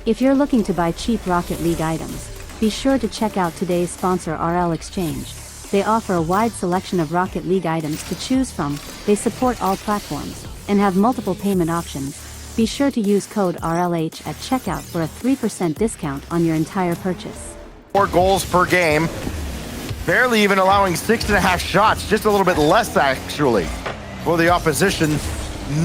If you're looking to buy cheap Rocket League items, be sure to check out today's sponsor RL.Exchange. They offer a wide selection of Rocket League items to choose from, they support all platforms, and have multiple payment options. Be sure to use code RLH at checkout for a 3% discount on your entire purchase. 4 goals per game, barely even allowing 6.5 shots, just a little bit less actually for the opposition.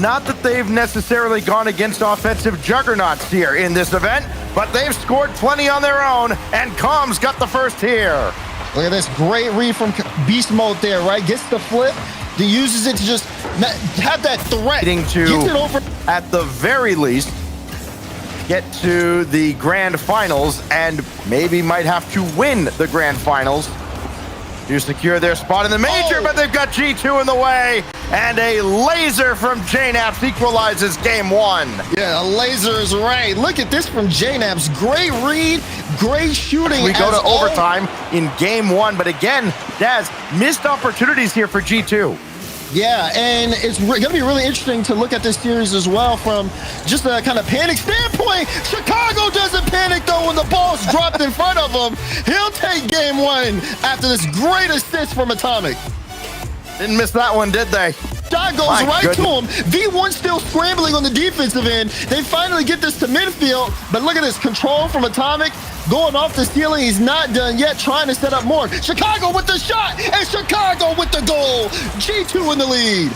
Not that they've necessarily gone against offensive juggernauts here in this event, but they've scored plenty on their own, and Com's got the first here. Look at this great read from Beast Mode there, right? Gets the flip, he uses it to just have that threat. Gets it over. At the very least, get to the grand finals, and maybe might have to win the grand finals to secure their spot in the major, but they've got G2 in the way, and a laser from JNaps equalizes game 1. Yeah, a laser is right. Look at this from JNaps. Great read, great shooting. We go to overtime in game 1, but again, Daz, missed opportunities here for G2. Yeah, and it's going to be really interesting to look at this series as well from just a kind of panic standpoint. Chicago doesn't panic, though, when the ball's dropped in front of him. He'll take game 1 after this great assist from Atomic. Didn't miss that one, did they? Shot goes right to him. V1 still scrambling on the defensive end. They finally get this to midfield, but look at this control from Atomic. Going off the ceiling, he's not done yet, trying to set up more. Chicago with the shot, and Chicago with the goal. G2 in the lead.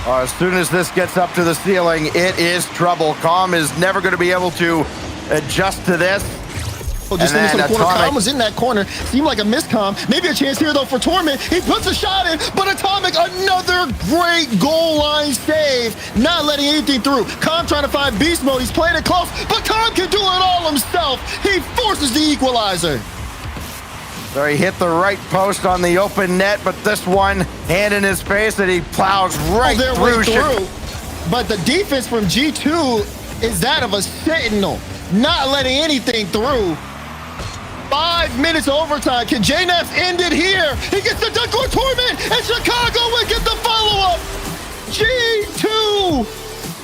As soon as this gets up to the ceiling, it is trouble. Com is never going to be able to adjust to this. Just in the corner. Com was in that corner. Seemed like a miscom. Maybe a chance here, though, for Torment. He puts a shot in, but Atomic, another great goal line save. Not letting anything through. Com trying to find beast mode. He's playing it close, but Com can do it all himself. He forces the equalizer. So he hit the right post on the open net, but this one, hand in his face, and he plows right through. But the defense from G2 is that of a sentinel. Not letting anything through. 5 minutes overtime. Can JNaps end it here? He gets the dunk on Torment, and Chicago will get the follow-up. G2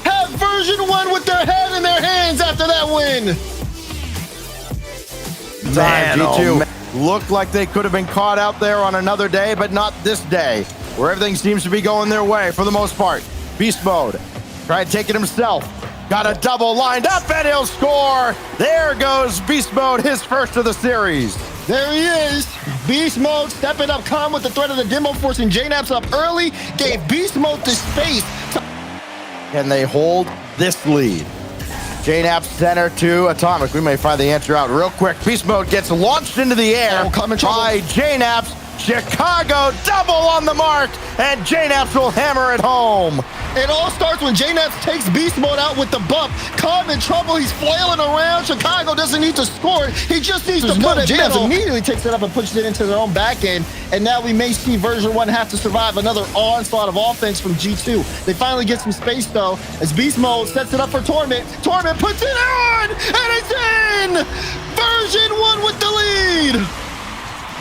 have version 1 with their head in their hands after that win. Man, G2 looked like they could have been caught out there on another day, but not this day, where everything seems to be going their way for the most part. Beast Mode, trying to take it himself. Got a double lined up, and he'll score. There goes Beast Mode, his first of the series. There he is. Beast Mode stepping up, calm with the threat of the demo, forcing JNaps up early, gave Beast Mode the space. Can they hold this lead? JNaps center to Atomic. We may find the answer out real quick. Beast Mode gets launched into the air by JNaps. Chicago double on the mark, and JNaps will hammer it home. It all starts when JNaps takes Beast Mode out with the bump. Com in trouble, he's flailing around. Chicago doesn't need to score it. He just needs to put it JNaps immediately takes it up and pushes it into their own back end. And now we may see version 1 have to survive another onslaught of offense from G2. They finally get some space, though, as Beast Mode sets it up for Torment. Torment puts it on, and it's in! Version 1 with the lead!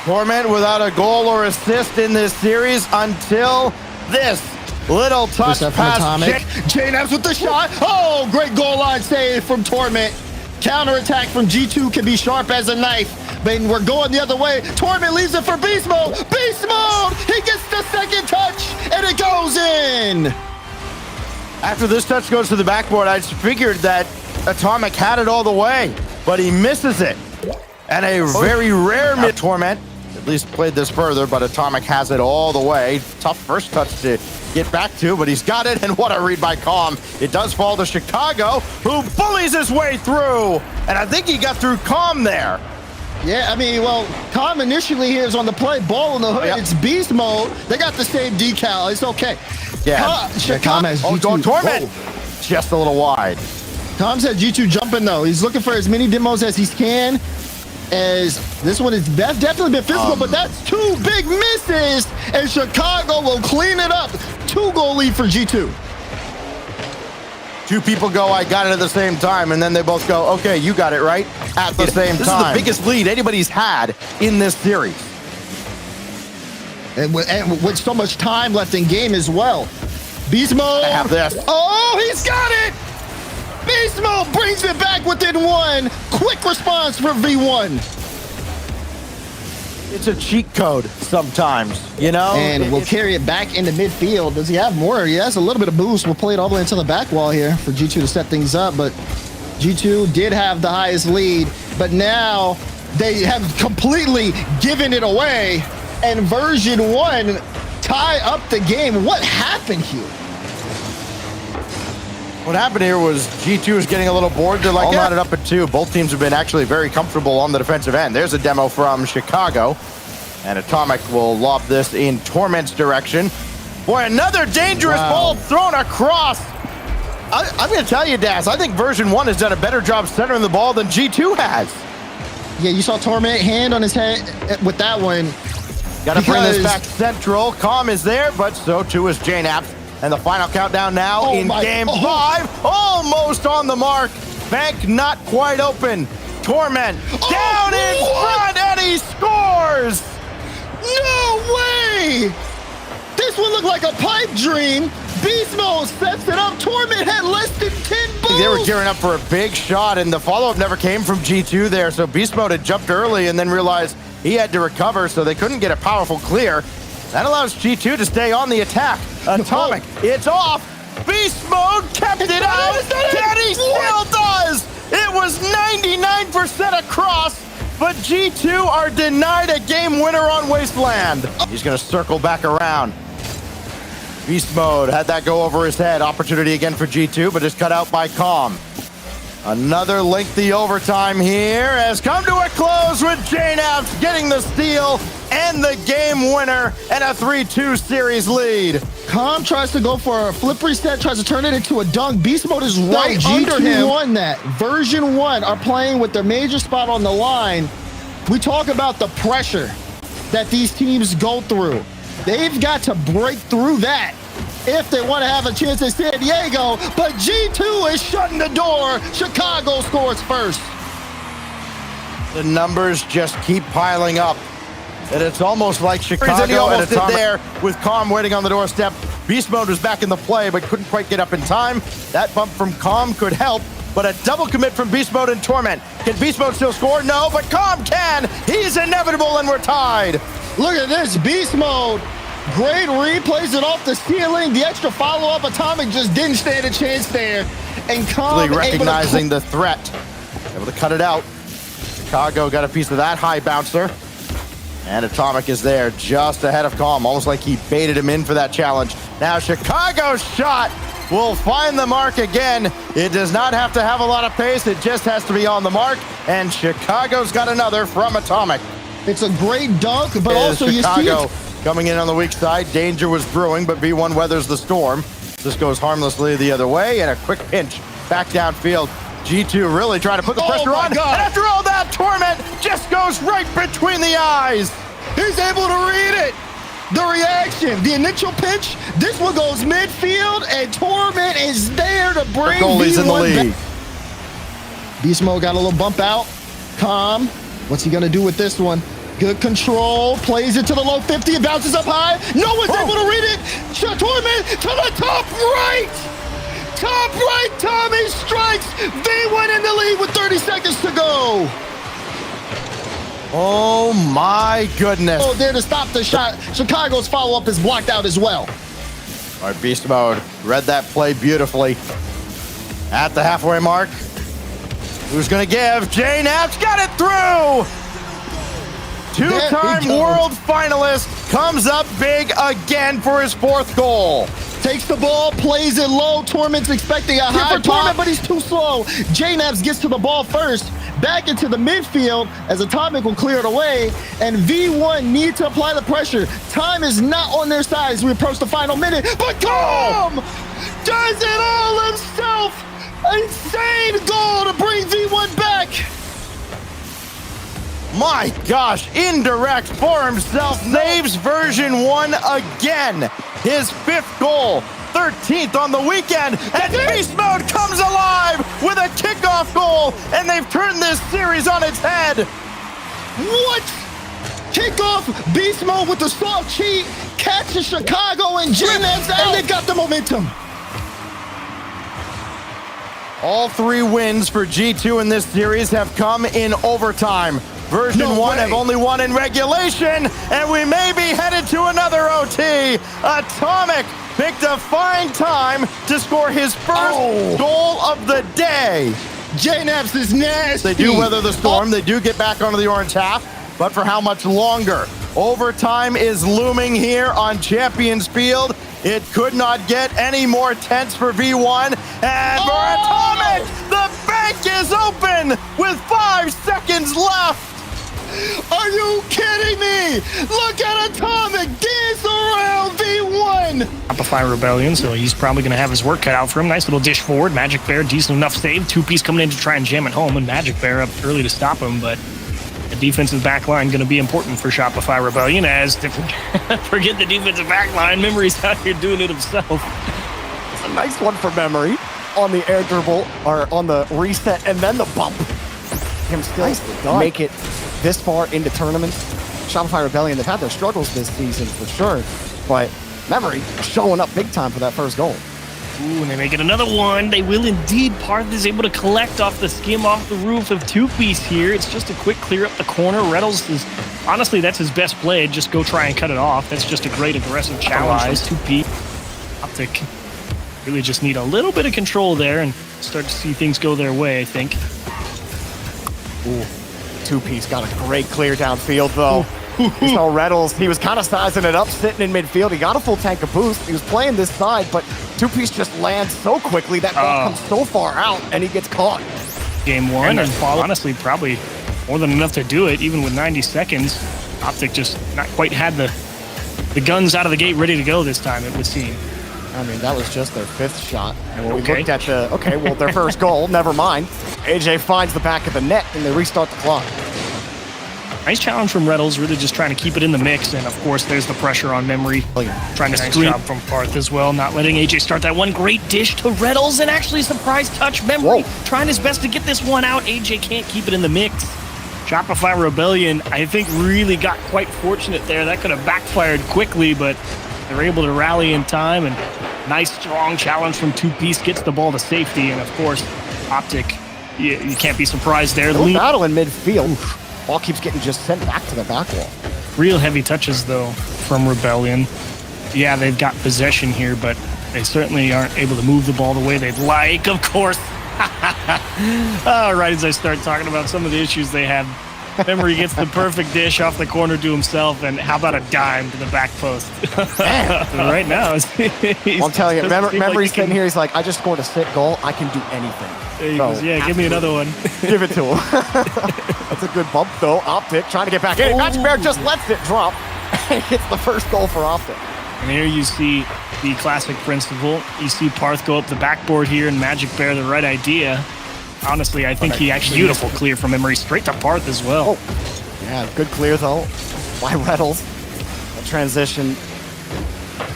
Torment without a goal or assist in this series until this. Little touch pass. JNaps with the shot. Oh, great goal line save from Torment. Counterattack from G2 can be sharp as a knife, but we're going the other way. Torment leaves it for Beast Mode. Beast Mode! He gets the second touch, and it goes in. After this touch goes to the backboard, I just figured that Atomic had it all the way, but he misses it. And a very rare Torment at least played this further, but Atomic has it all the way. Tough first touch to get back to, but he's got it, and what a read by Com. It does fall to Chicago, who bullies his way through, and I think he got through Com there. Yeah, I mean, well, Com initially here is on the play, ball in the hood. It's Beast Mode. They got the same decal. It's okay. Yeah, Com has G2. Torment. Just a little wide. Com's had G2 jumping, though. He's looking for as many demos as he can. As this one has definitely been physical, but that's 2 big misses, and Chicago will clean it up. 2-goal lead for G2. 2 people go, I got it at the same time, and then they both go, okay, you got it right at the same time. This is the biggest lead anybody's had in this series. And with so much time left in game as well. Beast Mode. I have this. Oh, he's got it! Beast Mode brings it back with within one. Quick response for V1. It's a cheat code sometimes, you know? And we'll carry it back into midfield. Does he have more? He has a little bit of boost. We'll play it all the way into the back wall here for G2 to set things up. But G2 did have the highest lead. But now they have completely given it away. And version 1 tie up the game. What happened here? What happened here was G2 is getting a little bored. They're like, all knotted up at 2. Both teams have been actually very comfortable on the defensive end. There's a demo from Chicago. And Atomic will lob this in Torment's direction. Boy, another dangerous ball thrown across. I'm going to tell you, Das, I think version 1 has done a better job centering the ball than G2 has. Yeah, you saw Torment hand on his head with that one. Got to bring this back central. Calm is there, but so too is J-Naps. And the final countdown now in game 5. Almost on the mark. Bank not quite open. Torment down in front, and he scores! No way! This one looked like a pipe dream. Beast Mode sets it up. Torment had less than 10 boosts. They were gearing up for a big shot, and the follow-up never came from G2 there. So Beast Mode had jumped early and then realized he had to recover, so they couldn't get a powerful clear. That allows G2 to stay on the attack. Atomic, it's off. Beast Mode kept it out. And he still does. It was 99% across, but G2 are denied a game winner on Wasteland. He's going to circle back around. Beast Mode had that go over his head. Opportunity again for G2, but is cut out by Calm. Another lengthy overtime here has come to a close with J-Naps getting the steal and the game winner and a 3-2 series lead. Calm tries to go for a flip reset, tries to turn it into a dunk. Beast Mode is right under him. Won that. Version 1 are playing with their major spot on the line. We talk about the pressure that these teams go through. They've got to break through that if they want to have a chance at San Diego, but G2 is shutting the door. Chicago scores first. The numbers just keep piling up. And it's almost like Chicago he almost did there with Calm waiting on the doorstep. Beast Mode was back in the play, but couldn't quite get up in time. That bump from Calm could help, but a double commit from Beast Mode and Torment. Can Beast Mode still score? No, but Calm can. He's inevitable, and we're tied. Look at this, Beast Mode. Great replays it off the ceiling. The extra follow-up, Atomic just didn't stand a chance there. And Calm recognizing the threat, able to cut it out. Chicago got a piece of that high bouncer. And Atomic is there just ahead of Calm, almost like he baited him in for that challenge. Now Chicago's shot will find the mark again. It does not have to have a lot of pace. It just has to be on the mark. And Chicago's got another from Atomic. It's a great dunk, but also Chicago you see it. Coming in on the weak side. Danger was brewing, but V1 weathers the storm. This goes harmlessly the other way, and a quick pinch back downfield. G2 really trying to put the pressure on. God. And after all that, Torment just goes right between the eyes. He's able to read it. The reaction, the initial pitch. This one goes midfield, and Torment is there to bring the goalie's in the lead. Beast Mode got a little bump out. Calm. What's he gonna do with this one? Good control, plays it to the low 50, it bounces up high. No one's able to read it. Torment to the top right. Top right, Tommy strikes. V1 in the lead with 30 seconds to go. Oh my goodness. Oh, there to stop the shot. Chicago's follow-up is blocked out as well. All right, Beast Mode read that play beautifully. At the halfway mark, who's gonna give? J-Naps got it through. Two-time world finalist comes up big again for his 4th goal. Takes the ball, plays it low. Torment's expecting a high Torment, but he's too slow. J-Naps gets to the ball first. Back into the midfield as Atomic will clear it away. And V1 need to apply the pressure. Time is not on their side as we approach the final minute. But Calm does it all himself. Insane goal to bring V1 back. My gosh, indirect for himself, saves version 1 again. His 5th goal, 13th on the weekend, and Beast Mode comes alive with a kickoff goal, and they've turned this series on its head. What? Kickoff, Beast Mode with the soft cheat, catches Chicago and J-Naps out, and they've got the momentum. All 3 wins for G2 in this series have come in overtime. Version 1 have only won in regulation, and we may be headed to another OT. Atomic picked a fine time to score his first goal of the day. J-Naps is nasty. They do weather the storm. They do get back onto the orange half, but for how much longer? Overtime is looming here on Champions Field. It could not get any more tense for V1. And for Atomic, the bank is open with 5 seconds left. Are you kidding me? Look at Atomic dance around V1. Shopify Rebellion, so he's probably going to have his work cut out for him. Nice little dish forward. Magic Bear, decent enough save. 2-piece coming in to try and jam it home, and Magic Bear up early to stop him, but the defensive back line going to be important for Shopify Rebellion, as forget the defensive back line. Memory's out here doing it himself. It's a nice one for Memory on the air dribble, or on the reset, and then the bump. Him still make it this far into tournaments. Shopify Rebellion, they've had their struggles this season for sure, but Memory showing up big time for that first goal. Ooh, and they make it another one. They will indeed. Parth is able to collect off the skim off the roof of 2-piece here. It's just a quick clear up the corner. Reynolds is, honestly, that's his best play. Just go try and cut it off. That's just a great aggressive challenge from 2P. Optic really just need a little bit of control there and start to see things go their way, I think. Ooh, 2-piece got a great clear downfield, though. You saw Reynolds, he was kind of sizing it up, sitting in midfield. He got a full tank of boost. He was playing this side, but 2-piece just lands so quickly. That ball comes so far out, and he gets caught. Game 1, and honestly, probably more than enough to do it, even with 90 seconds. Optic just not quite had the guns out of the gate ready to go this time, it would seem. I mean, that was just their 5th shot. And when we looked at their first goal, never mind. AJ finds the back of the net, and they restart the clock. Nice challenge from Reynolds, really just trying to keep it in the mix, and of course there's the pressure on Memory. Trying to nice job from Parth as well, not letting AJ start that one. Great dish to Reynolds, and actually surprise touch. Memory trying his best to get this one out. AJ can't keep it in the mix. Shopify Rebellion, I think, really got quite fortunate there. That could have backfired quickly, but they're able to rally in time, and nice strong challenge from 2-piece gets the ball to safety, and of course Optic, you can't be surprised there. Battle in midfield. Ball keeps getting just sent back to the back wall. Real heavy touches, though, from Rebellion. Yeah, they've got possession here, but they certainly aren't able to move the ball the way they'd like, of course. Right as I start talking about some of the issues they have, Memory gets the perfect dish off the corner to himself, and how about a dime to the back post? Right now, I'm telling you, Memory's sitting here, he's like, I just scored a sick goal. I can do anything. There he goes. Yeah, give me another one. Give it to him. That's a good bump, though. Optic trying to get back in. Magic Bear just lets it drop. And gets the first goal for Optic. And here you see the classic principle. You see Parth go up the backboard here, and Magic Bear the right idea. Honestly, I think he actually beautiful clear from Memory straight to Parth as well. Yeah, good clear, though, by Reynolds. The transition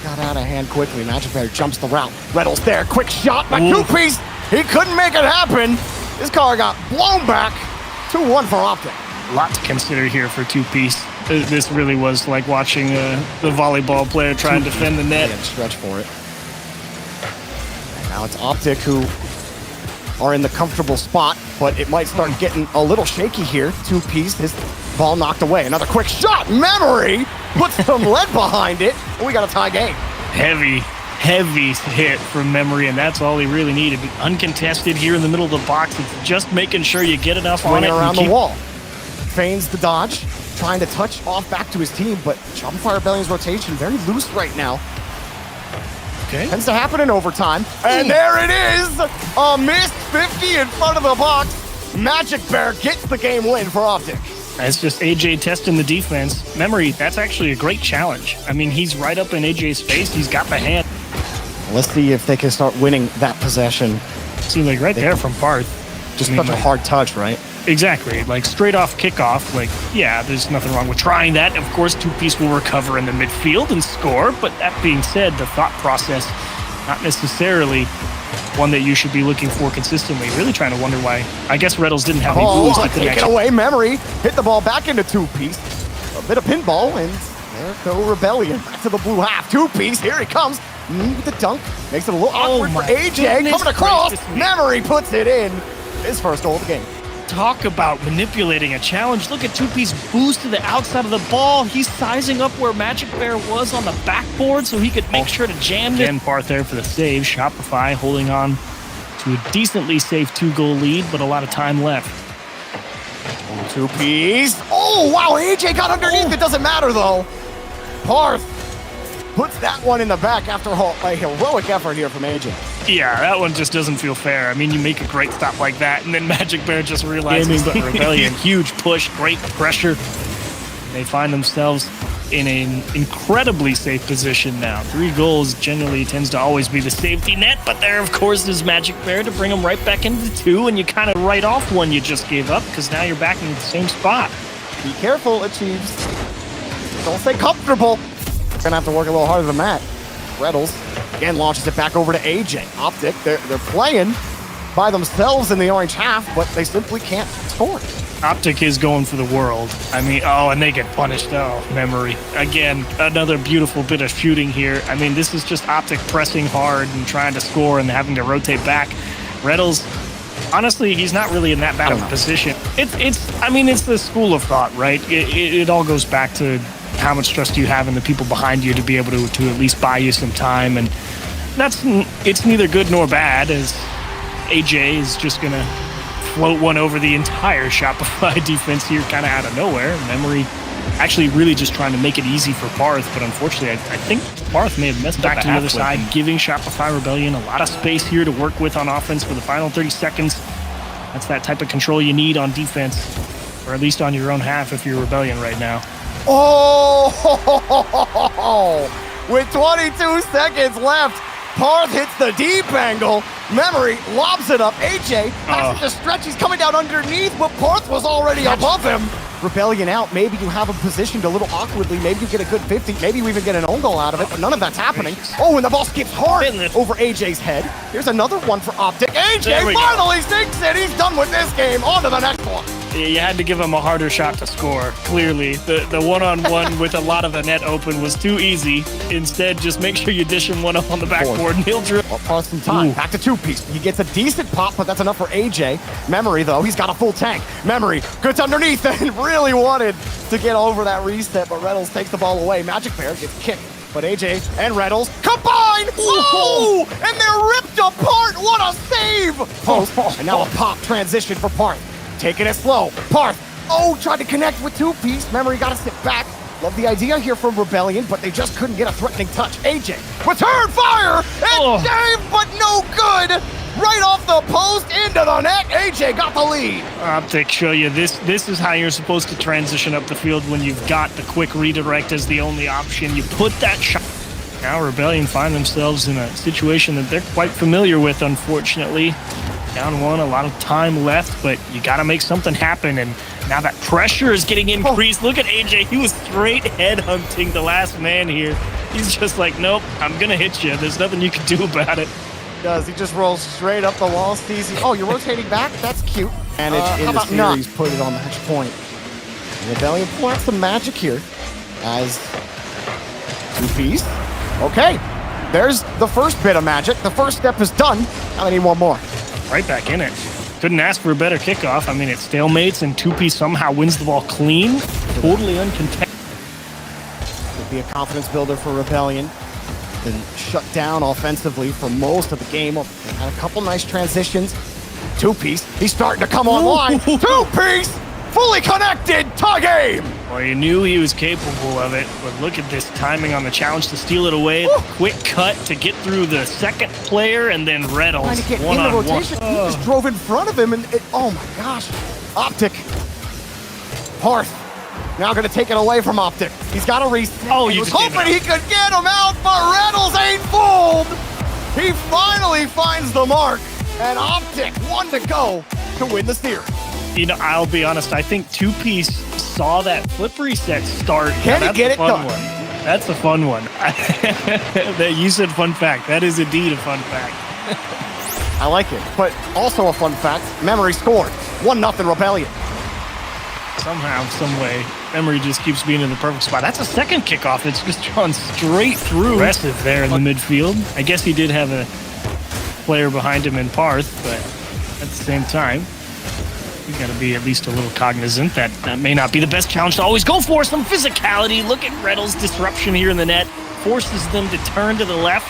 got out of hand quickly. Magic Bear jumps the route. Reynolds there, quick shot by 2-piece. He couldn't make it happen. His car got blown back. 2-1 for Optic. A lot to consider here for 2-piece. This really was like watching the volleyball player try and defend the net. Stretch for it. And now it's Optic who are in the comfortable spot, but it might start getting a little shaky here. 2-piece, his ball knocked away. Another quick shot. Memory puts some lead behind it. We got a tie game. Heavy hit from Memory, and that's all he really needed. Uncontested here in the middle of the box. It's just making sure you get enough on it. Around the wall. Feigns the dodge, trying to touch off back to his team, but Shopify Rebellion's rotation very loose right now. Tends to happen in overtime. And there it is! A missed 50 in front of the box. Magic Bear gets the game win for Optic. It's just AJ testing the defense. Memory, that's actually a great challenge. I mean, he's right up in AJ's face. He's got the hand. Let's see if they can start winning that possession. Seems like right there from Parth. Just such a hard touch, right? Exactly. Like straight off kickoff. Like, yeah, there's nothing wrong with trying that. Of course, 2-piece will recover in the midfield and score. But that being said, the thought process, not necessarily one that you should be looking for consistently. Really trying to wonder why. I guess Reynolds didn't have any boost. Take it away. Memory hit the ball back into 2-piece. A bit of pinball, and there go Rebellion back to the blue half. 2-piece, here he comes. With the dunk. Makes it a little awkward for AJ. goodness Coming across. gracious me. Memory puts it in. His first goal of the game. Talk about manipulating a challenge. Look at 2P's boost to the outside of the ball. He's sizing up where Magic Bear was on the backboard so he could make sure to jam it. Again, Parth there for the save. Shopify holding on to a decently safe 2-goal lead, but a lot of time left. 2Ps. Oh, wow. AJ got underneath. It doesn't matter, though. Parth puts that one in the back after a heroic effort here from AJ. Yeah, that one just doesn't feel fair. I mean, you make a great stop like that, and then Magic Bear just realizes that Rebellion. Huge push, great pressure. They find themselves in an incredibly safe position now. 3 goals generally tends to always be the safety net, but there, of course, is Magic Bear to bring them right back into 2, and you kind of write off one you just gave up, because now you're back in the same spot. Be careful, Achieves. Don't stay comfortable. Gonna have to work a little harder than that. Reddles again launches it back over to AJ. Optic, they're playing by themselves in the orange half, but they simply can't score. Optic is going for the world. I mean, and they get punished. Oh, Memory. Again, another beautiful bit of shooting here. I mean, this is just Optic pressing hard and trying to score and having to rotate back. Reddles, honestly, he's not really in that bad of a position. It's the school of thought, right? It all goes back to how much trust you have in the people behind you to be able to at least buy you some time, and it's neither good nor bad, as AJ is just gonna float one over the entire Shopify defense here kind of out of nowhere. Memory actually really just trying to make it easy for Parth, but unfortunately I think Parth may have messed back to the other side, giving Shopify Rebellion a lot of space here to work with on offense for the final 30 seconds. That's that type of control you need on defense, or at least on your own half if you're Rebellion right now. Oh, with 22 seconds left, Parth hits the deep angle. Memory lobs it up. AJ has to stretch. He's coming down underneath, but Parth was already above him. Rebellion out. Maybe you have him positioned a little awkwardly. Maybe you get a good 50. Maybe you even get an own goal out of it, but none of that's happening. Oh, and the ball skips hard over AJ's head. Here's another one for Optic. AJ finally sinks it. He's done with this game. On to the next one. You had to give him a harder shot to score, clearly. The one-on-one with a lot of the net open was too easy. Instead, just make sure you dish him one up on the backboard and he'll drill. Well, pause some time. Back to 2P. He gets a decent pop, but that's enough for AJ. Memory, though, he's got a full tank. Memory gets underneath and really wanted to get over that reset, but Reddles takes the ball away. Magic Bear gets kicked, but AJ and Reddles combine! Oh! And they're ripped apart! What a save! Post, and now a pop transition for Parth. Taking it slow. Parth, tried to connect with 2Ps. Memory got to sit back. Love the idea here from Rebellion, but they just couldn't get a threatening touch. AJ, return fire! And save, but no good! Right off the post, into the net. AJ got the lead. Optic show you this is how you're supposed to transition up the field when you've got the quick redirect as the only option. You put that shot. Now Rebellion find themselves in a situation that they're quite familiar with, unfortunately. Down 1, a lot of time left, but you got to make something happen, and now that pressure is getting increased. Look at AJ. He was straight headhunting the last man here. He's just like, nope, I'm going to hit you. There's nothing you can do about it. He just rolls straight up the wall. Steezy. Oh, you're rotating back? That's cute. And it's in the series, put it on match point. Rebellion pull out some magic here as 2Ps. Okay, there's the first bit of magic. The first step is done. Now I need one more. Right back in it. Couldn't ask for a better kickoff. I mean, it stalemates and 2P somehow wins the ball clean. Totally uncontested. Could be a confidence builder for Rebellion. Been shut down offensively for most of the game. They had a couple nice transitions. 2Ps, he's starting to come online. 2Ps, fully connected, tie game. Well, you knew he was capable of it, but look at this timing on the challenge to steal it away. Quick cut to get through the second player, and then Reddles. Trying to get in the rotation. He just drove in front of him, and oh my gosh. Optic. Parth. Now going to take it away from Optic. He's got to reset. He was hoping he could get him out, but Reddles ain't fooled. He finally finds the mark, and Optic, 1 to go to win the series. You know, I'll be honest, I think 2P saw that flip reset start. Can he get it done? That's a fun one. You said fun fact. That is indeed a fun fact. I like it. But also a fun fact, Memory scored. 1-0 Rebellion. Somehow, some way. Memory just keeps being in the perfect spot. That's a second kickoff. It's just gone straight through. Aggressive there in the midfield. I guess he did have a player behind him in Parth, but at the same time, you got to be at least a little cognizant that that may not be the best challenge to always go for. Some physicality. Look at Reddle's disruption here in the net. Forces them to turn to the left.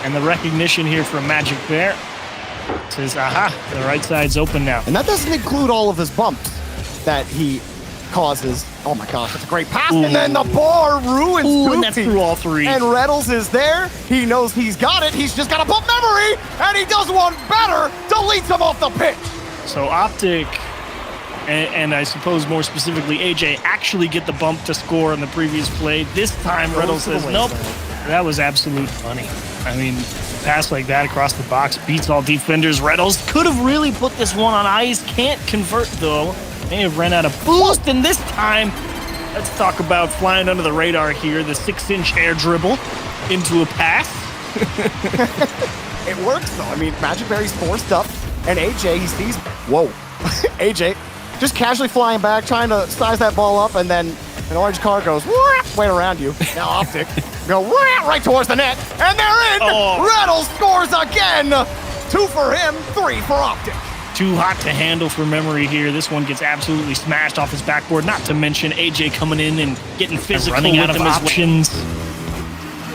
And the recognition here from Magic there says, aha, the right side's open now. And that doesn't include all of his bumps that he causes. Oh my gosh, that's a great pass. And then the bar ruins and that's through all three. And Reddles is there. He knows he's got it. He's just got to bump Memory. And he does one better. Deletes him off the pitch. So Optic, and I suppose more specifically AJ, actually get the bump to score in the previous play. This time Reddles says, nope, that was absolute money. I mean, pass like that across the box beats all defenders. Reddles could have really put this one on ice. Can't convert, though. May have ran out of boost, and this time, let's talk about flying under the radar here. The 6-inch air dribble into a pass. It works, though. I mean, Magic Berry's forced up, and AJ, he sees, whoa. AJ just casually flying back, trying to size that ball up, and then an orange car goes right around you. Now Optic go right towards the net, and they're in! Oh. Reddles scores again! 2 for him, 3 for Optic. Too hot to handle for Memory here. This one gets absolutely smashed off his backboard. Not to mention AJ coming in and getting physical and running out of options.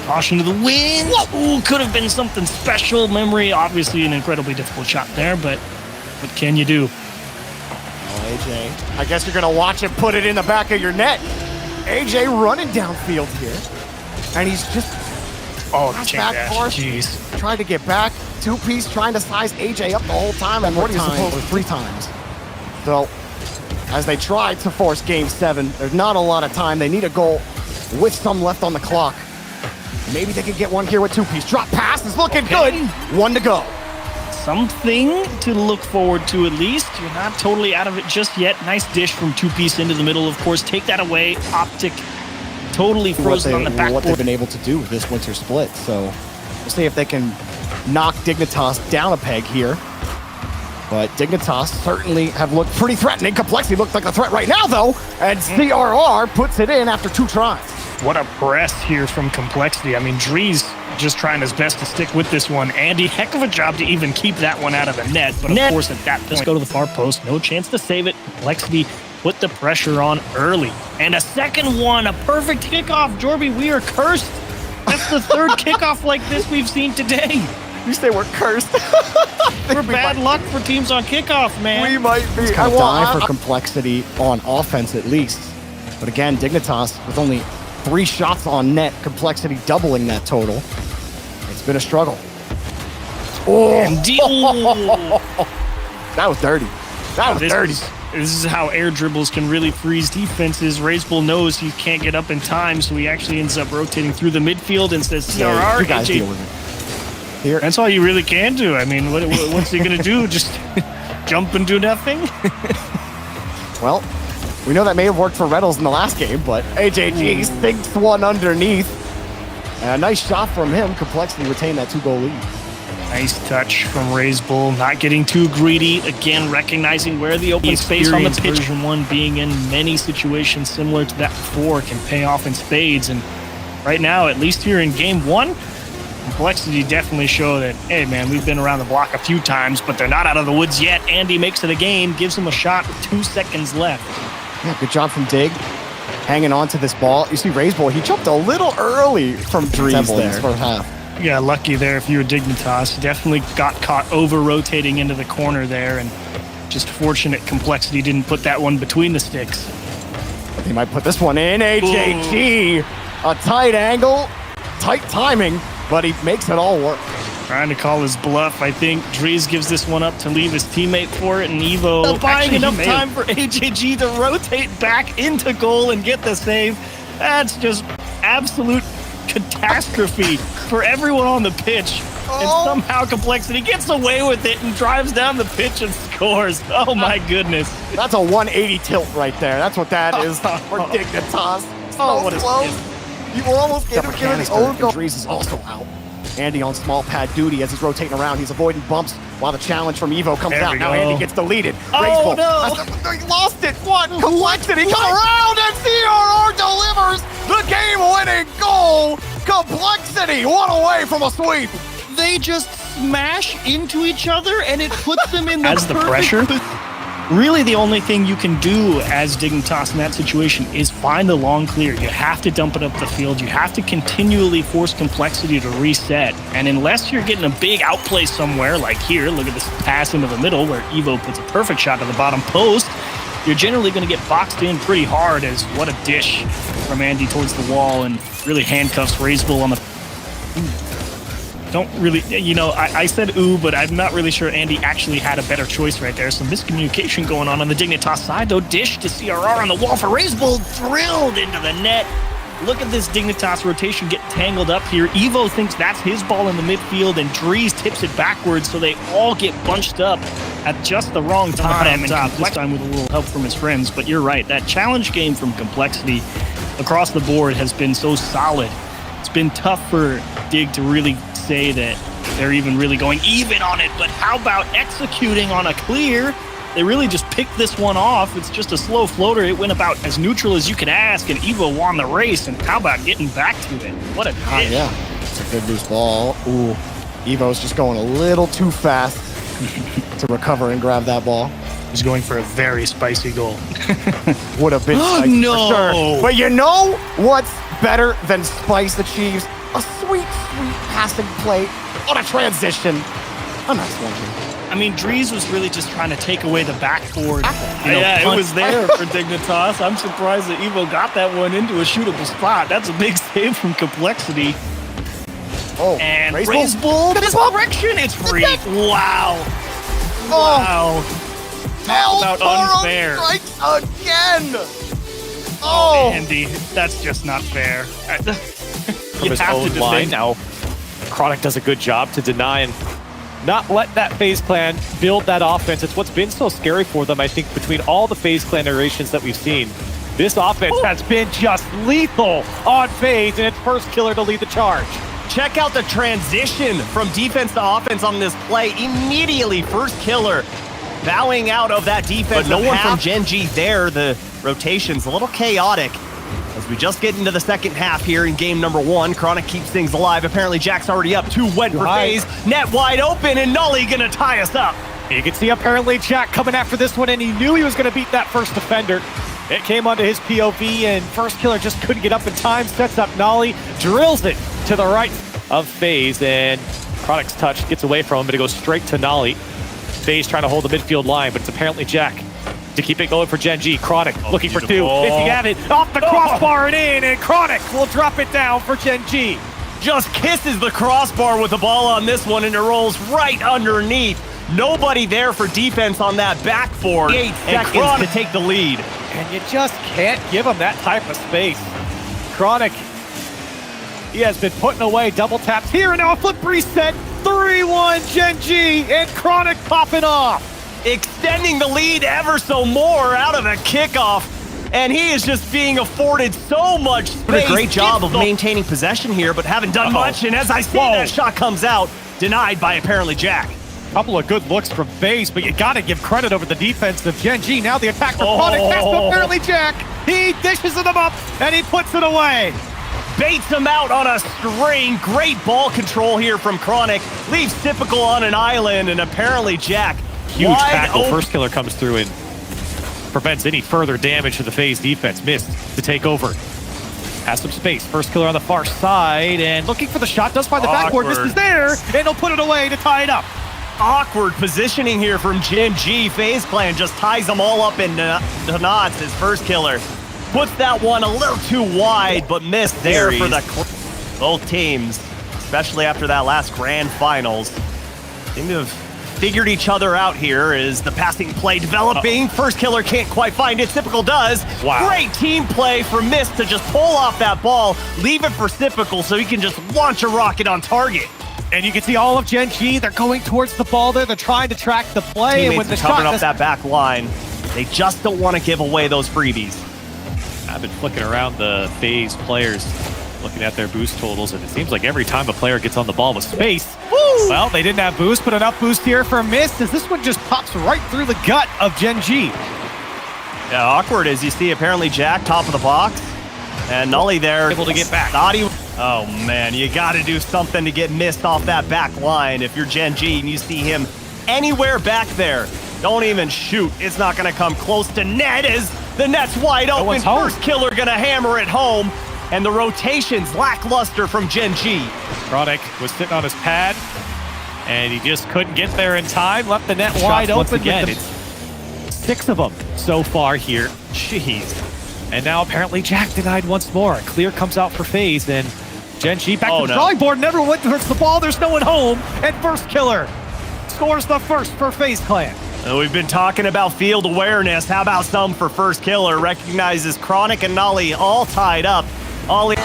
Caution to the wind. Ooh, could have been something special. Memory, obviously an incredibly difficult shot there, but what can you do? Oh, AJ, I guess you're going to watch him put it in the back of your net. AJ running downfield here, and he's just back force. Jeez. Trying to get back. 2-piece trying to size AJ up the whole time, and what are you supposed to 3 times? So, as they try to force Game 7, there's not a lot of time. They need a goal with some left on the clock. Maybe they can get one here with 2-piece. Drop pass is looking good. 1 to go. Something to look forward to at least. You're not totally out of it just yet. Nice dish from 2-piece into the middle, of course. Take that away. Optic totally frozen on the backboard. What they've been able to do with this winter split. So we'll see if they can knock Dignitas down a peg here. But Dignitas certainly have looked pretty threatening. Complexity looks like a threat right now, though. And CRR puts it in after 2 tries. What a press here from Complexity. I mean, Drees just trying his best to stick with this one. Andy, heck of a job to even keep that one out of the net. But of course, at that point, let's go to the far post. No chance to save it. Complexity put the pressure on early. And a second one, a perfect kickoff. Jorby, we are cursed. That's the 3rd kickoff like this we've seen today. You say we're cursed. We're bad luck for teams on kickoff, man. We might be. I will die for Complexity on offense at least. But again, Dignitas with only 3 shots on net, Complexity doubling that total. It's been a struggle. That was dirty. That was dirty. This is how air dribbles can really freeze defenses. Razebull knows he can't get up in time, so he actually ends up rotating through the midfield and says, CRR, you guys deal with it. Here. That's all you really can do. I mean, what's he going to do? Just jump and do nothing? Well, we know that may have worked for Reddles in the last game, but AJG sinks one underneath. And a nice shot from him. Complexity retained that 2-goal lead. Nice touch from Razebull, not getting too greedy. Again, recognizing where the open space on the pitch. Version 1 being in many situations similar to that before can pay off in spades. And right now, at least here in Game 1, Complexity definitely show that, hey, man, we've been around the block a few times, but they're not out of the woods yet. Andy makes it a game, gives him a shot with 2 seconds left. Yeah, good job from Dig. Hanging on to this ball. You see Razebull, he jumped a little early from Drees there. For half. Yeah, lucky there if you were Dignitas. Definitely got caught over-rotating into the corner there, and just fortunate Complexity didn't put that one between the sticks. He might put this one in. AJG, a tight angle, tight timing, but he makes it all work. Trying to call his bluff, I think. Drees gives this one up to leave his teammate for it, and Evo buying enough time for AJG to rotate back into goal and get the save. That's just absolute catastrophe for everyone on the pitch. And somehow Complexity gets away with it and drives down the pitch and scores. Oh my goodness. That's a 180 tilt right there. That's what that is for Dignitas. Oh, what a close. You were almost given the own goal. Drees is also out. Andy on small pad duty as he's rotating around. He's avoiding bumps while the challenge from Evo comes There out. we Now go. Andy gets deleted. Oh, Graceful. no. He lost it. What? Complexity. Come around and CRR delivers the game-winning goal. Complexity. One away from a sweep. They just smash into each other, and it puts them in the As the perfect pressure, really the only thing you can do as Dignitas in that situation is find the long clear. You have to dump it up the field. You have to continually force Complexity to reset. And unless you're getting a big outplay somewhere, like here, look at this pass into the middle where Evo puts a perfect shot to the bottom post, you're generally going to get boxed in pretty hard. As what a dish from Andy towards the wall and really handcuffs Razebull on the... Don't really, you know, I said ooh, but I'm not really sure Andy actually had a better choice right there. Some miscommunication going on the Dignitas side, though. Dish to CRR on the wall for Razebull, drilled into the net. Look at this Dignitas rotation get tangled up here. Evo thinks that's his ball in the midfield, and Dries tips it backwards, so they all get bunched up at just the wrong time. And this time with a little help from his friends. But you're right, that challenge game from Complexity across the board has been so solid. It's been tough for Dig to really say that they're even really going even on it, but how about executing on a clear? They really just picked this one off. It's just a slow floater. It went about as neutral as you could ask, and Evo won the race. And how about getting back to it? What a dish. Yeah, it's a good loose ball. Ooh, Evo's just going a little too fast to recover and grab that ball. He's going for a very spicy goal. Would have been spicy no. for sure. But you know what's better than spice achieves? A sweet, sweet passing play on a transition. A nice one, too. I mean, Dries was really just trying to take away the backboard. Yeah, it was there for Dignitas. I'm surprised that Evo got that one into a shootable spot. That's a big save from Complexity. Oh, And Razebull. Razebull, misdirection, it's free. Wow. Oh. Wow. Talk about unfair. Strikes again. Oh, Andy, that's just not fair. From You his have to own defend. line. Now, Chronic does a good job to deny and not let that FaZe clan build that offense. It's what's been so scary for them, I think, between all the FaZe clan iterations that we've seen. This offense has been just lethal on FaZe, and it's first killer to lead the charge. Check out the transition from defense to offense on this play. Immediately, first killer bowing out of that defense. But no one from Gen.G there. The rotation's a little chaotic. As we just get into the second half here in game number 1, Chronic keeps things alive. Apparently, Jack's already up. 2 went for FaZe. Net wide open, and Nully gonna tie us up. You can see apparently Jack coming after this one, and he knew he was going to beat that first defender. It came onto his POV, and first killer just couldn't get up in time. Sets up Nolly, drills it to the right of FaZe, and Chronic's touch gets away from him, but it goes straight to Nolly. FaZe trying to hold the midfield line, but it's apparently Jack to keep it going for Gen.G. Chronic looking for 2. If he had it off the crossbar and in, and Chronic will drop it down for Gen.G. Just kisses the crossbar with the ball on this one, and it rolls right underneath. Nobody there for defense on that backboard. 8 seconds to take the lead. And you just can't give him that type of space. Chronic, he has been putting away double taps here, and now a flip reset. 3-1 Gen.G, and Chronic popping off. Extending the lead ever so more out of the kickoff. And he is just being afforded so much space. Did a great job of maintaining possession here, but haven't done much. And as I see that shot comes out, denied by apparently Jack. Couple of good looks from FaZe, but you gotta give credit over the defense of Gen.G. Now the attack for Chronic, that's apparently Jack. He dishes them up, and he puts it away. Baits him out on a string. Great ball control here from Chronic. Leaves Typical on an island, and apparently Jack. Huge tackle. First killer comes through and prevents any further damage to the FaZe defense. Missed to take over. Has some space. First killer on the far side, and looking for the shot. Does find the backboard. Misses there, and he'll put it away to tie it up. Awkward positioning here from Gen.G. FaZe Clan just ties them all up in knots. His first killer puts that one a little too wide, but missed there for the both teams, especially after that last grand finals. Seem to have figured each other out here. Is the passing play developing? First killer can't quite find it. Typical does. Wow. Great team play for Mist to just pull off that ball, leave it for Typical so he can just launch a rocket on target. And you can see all of Gen.G. They're going towards the ball there. They're trying to track the play. Teammates And when the covering shot up that back line. They just don't want to give away those freebies. I've been flicking around the FaZe players. Looking at their boost totals, and it seems like every time a player gets on the ball with space, well, they didn't have boost, but enough boost here for Mist, as this one just pops right through the gut of Gen.G. Yeah, awkward as you see apparently Jack top of the box. And Nully there. Able to get back. Oh man, you gotta do something to get Mist off that back line. If you're Gen.G and you see him anywhere back there, don't even shoot. It's not gonna come close to net as the net's wide open. First killer gonna hammer it home. And the rotation's lackluster from Gen.G. Chronic was sitting on his pad, and he just couldn't get there in time. Left the net wide open. Once again, it's 6 of them so far here. Jeez. And now apparently Jack denied once more. Clear comes out for FaZe, and Gen.G back to the drawing board. Never went towards the ball. There's no one home. And first killer scores the first for FaZe Clan. We've been talking about field awareness. How about some for first killer? Recognizes Chronic and Nolly all tied up. Ollie.